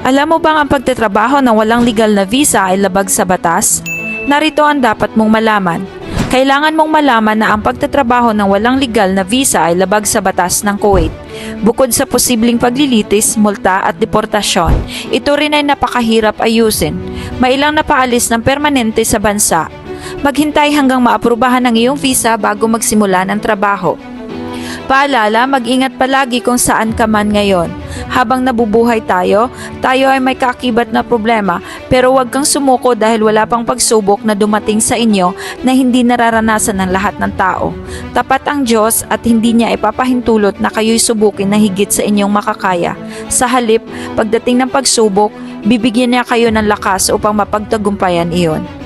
Alam mo bang ang pagtatrabaho ng walang legal na visa ay labag sa batas? Narito ang dapat mong malaman. Kailangan mong malaman na ang pagtatrabaho ng walang legal na visa ay labag sa batas ng Kuwait. Bukod sa posibleng paglilitis, multa at deportasyon, ito rin ay napakahirap ayusin. Mailang napaalis ng permanente sa bansa. Maghintay hanggang maaprubahan ang iyong visa bago magsimula ng trabaho. Paalala, mag-ingat palagi kung saan ka man ngayon. Habang nabubuhay tayo ay may kaakibat na problema, pero huwag kang sumuko dahil wala pang pagsubok na dumating sa inyo na hindi nararanasan ng lahat ng tao. Tapat ang Diyos at hindi niya ipapahintulot na kayo'y subukin na higit sa inyong makakaya. Sa halip, pagdating ng pagsubok, bibigyan niya kayo ng lakas upang mapagtagumpayan iyon.